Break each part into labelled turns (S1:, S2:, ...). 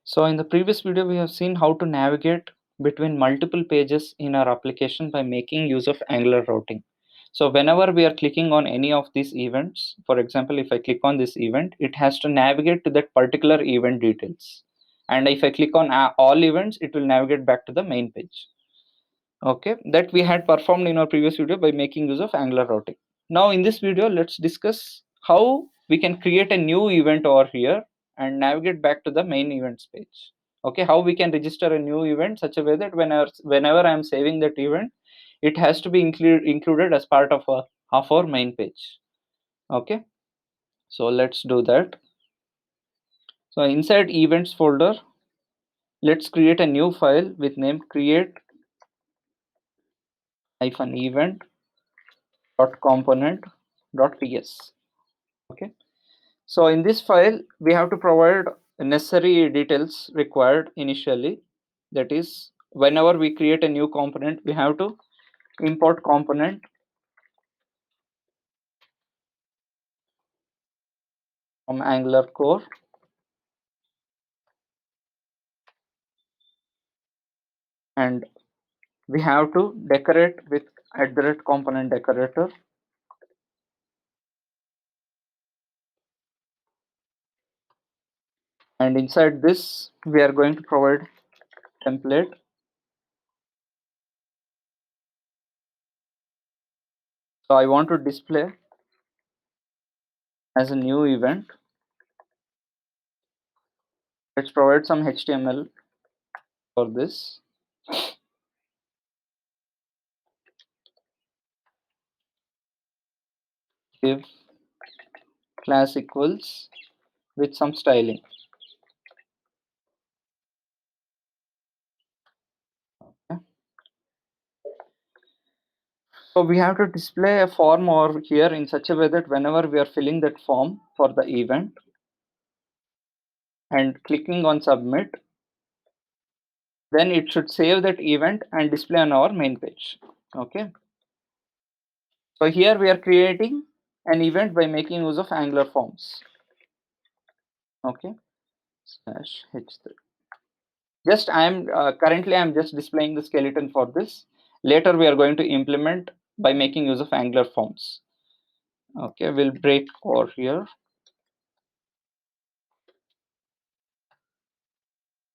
S1: So in the previous video, we have seen how to navigate between multiple pages in our application by making use of Angular routing. So whenever we are clicking on any of these events, for example, if I click on this event, it has to navigate to that particular event details. And if I click on all events, it will navigate back to the main page. Okay, that we had performed in our previous video by making use of Angular routing. Now in this video, let's discuss how we can create a new event over here and navigate back to the main events page. Okay, how we can register a new event such a way that whenever I am saving that event, it has to be included as part of our main page. Okay, so let's do that. So inside events folder, let's create a new file with name create-event.component.ts. Okay, so in this file we have to provide necessary details required initially. That is, whenever we create a new component, we have to import component from Angular core, and we have to decorate with @component decorator. And inside this we are going to provide template. So I want to display as a new event. Let's provide some HTML for this. Give class equals with some styling. Okay. So we have to display a form over here in such a way that whenever we are filling that form for the event and clicking on submit, then it should save that event and display on our main page. Okay. So here we are creating an event by making use of Angular forms. Okay. /h3. Just currently I'm just displaying the skeleton for this. Later we are going to implement by making use of Angular forms. Okay, we'll break over here.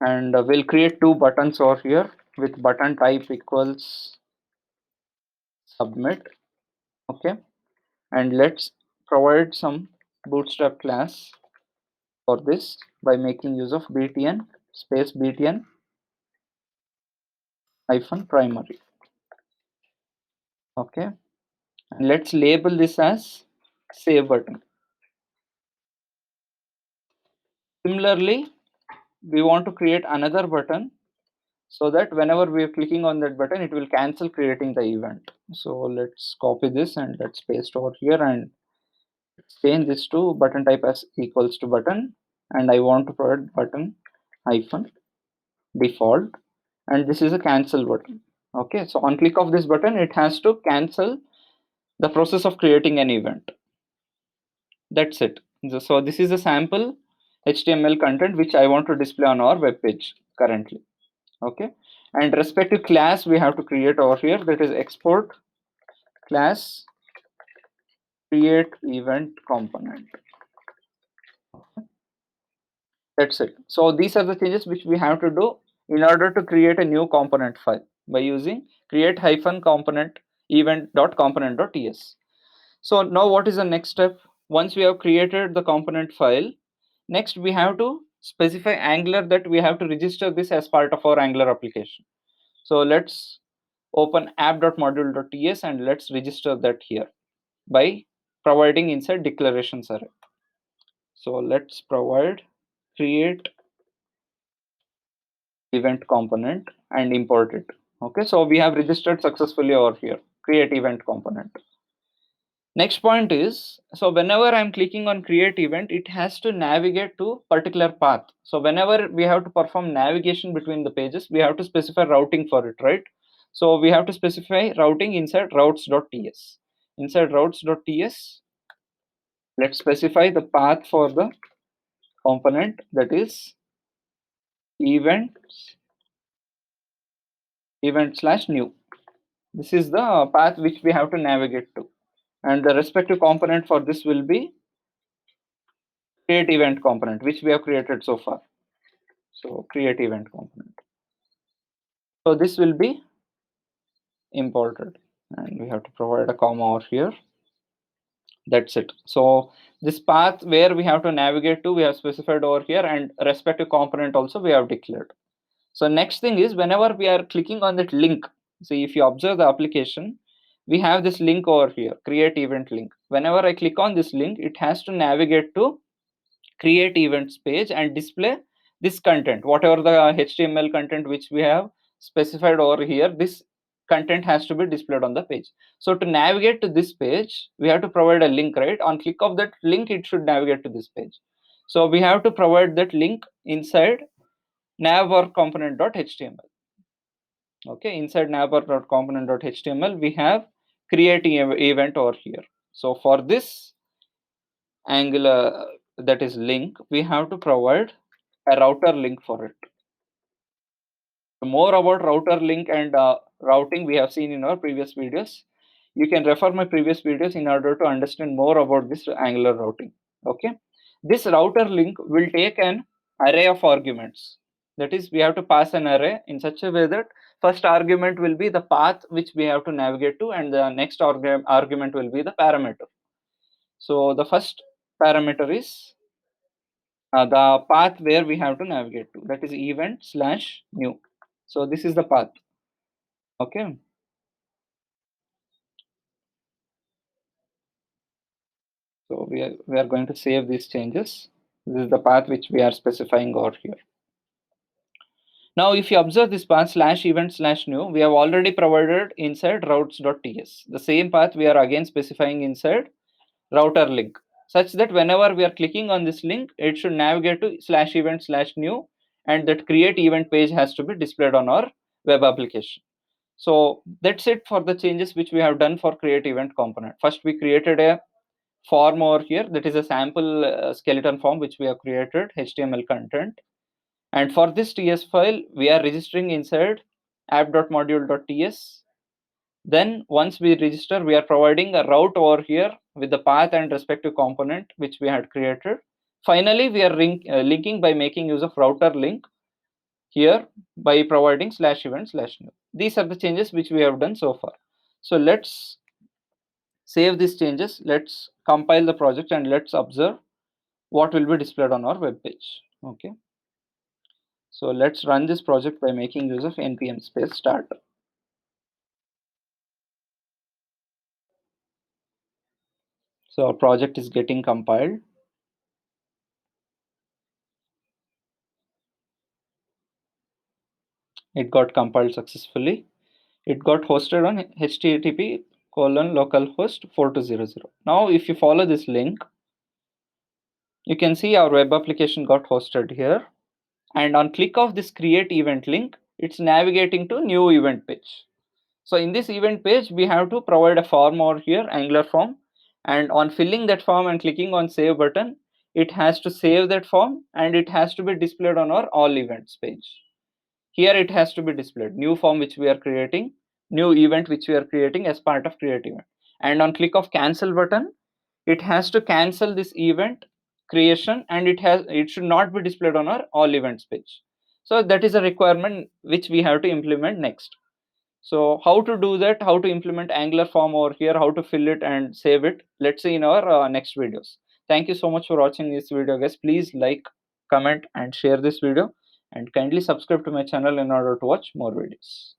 S1: And we'll create two buttons over here with button type equals submit. Okay, and let's provide some bootstrap class for this by making use of btn space btn hyphen primary. Okay, and let's label this as save button. Similarly, we want to create another button so that whenever we are clicking on that button, it will cancel creating the event. So let's copy this and let's paste over here and change this to button type as equals to button, and I want to provide button hyphen default, and this is a cancel button. Okay, so on click of this button, it has to cancel the process of creating an event. That's it. So this is a sample HTML content which I want to display on our web page currently. Okay, and respective class we have to create over here, that is export class create event component. That's it. So these are the changes which we have to do in order to create a new component file by using create-component event.component.ts. So now what is the next step? Once we have created the component file, next we have to specify Angular that we have to register this as part of our Angular application. So let's open app.module.ts and let's register that here by providing inside declarations array. So let's provide create event component and import it. Okay, so we have registered successfully over here, create event component. Next point is, so whenever I'm clicking on create event, it has to navigate to particular path. So whenever we have to perform navigation between the pages, we have to specify routing for it, right? So we have to specify routing inside routes.ts. Inside routes.ts, let's specify the path for the component, that is events event slash new. This is the path which we have to navigate to, and the respective component for this will be create event component, which we have created so far. So create event component. So this will be imported, and we have to provide a comma over here. That's it. So this path where we have to navigate to, we have specified over here, and respective component also we have declared. So next thing is, whenever we are clicking on that link, see, if you observe the application, we have this link over here, create event link. Whenever I click on this link, it has to navigate to create events page and display this content, whatever the HTML content which we have specified over here. This content has to be displayed on the page. So to navigate to this page, we have to provide a link, right? On click of that link, it should navigate to this page. So we have to provide that link inside navworkcomponent.html. Okay, inside navwork.component.html, we have create event over here. So for this Angular, that is link, we have to provide a router link for it. More about router link and routing we have seen in our previous videos. You can refer my previous videos in order to understand more about this Angular routing. Okay, this router link will take an array of arguments. That is, we have to pass an array in such a way that first argument will be the path which we have to navigate to, and the next argument will be the parameter. So the first parameter is the path where we have to navigate to, that is event slash new. So this is the path. Okay, so we are going to save these changes. This is the path which we are specifying over here. Now if you observe this path slash event slash new, we have already provided inside routes.ts. The same path we are again specifying inside router link, such that whenever we are clicking on this link, it should navigate to slash event slash new, and that create event page has to be displayed on our web application. So that's it for the changes which we have done for create event component. First, we created a form over here, that is a sample skeleton form which we have created, HTML content. And for this TS file, we are registering inside app.module.ts. Then once we register, we are providing a route over here with the path and respective component which we had created. Finally, we are linking by making use of router link here by providing slash event slash new. These are the changes which we have done so far. So let's save these changes. Let's compile the project and let's observe what will be displayed on our web page. Okay. So let's run this project by making use of npm space start. So our project is getting compiled. It got compiled successfully. It got hosted on http://localhost 4200. Now, if you follow this link, you can see our web application got hosted here. And on click of this create event link, it's navigating to new event page. So in this event page, we have to provide a form over here, Angular form. And on filling that form and clicking on save button, it has to save that form and it has to be displayed on our all events page. Here it has to be displayed, new form which we are creating, new event which we are creating as part of create event. And on click of cancel button, it has to cancel this event creation and it should not be displayed on our all events page. So that is a requirement which we have to implement next. So how to do that, how to implement Angular form over here, how to fill it and save it, let's see in our next videos. Thank you so much for watching this video, guys. Please like, comment and share this video, and kindly subscribe to my channel in order to watch more videos.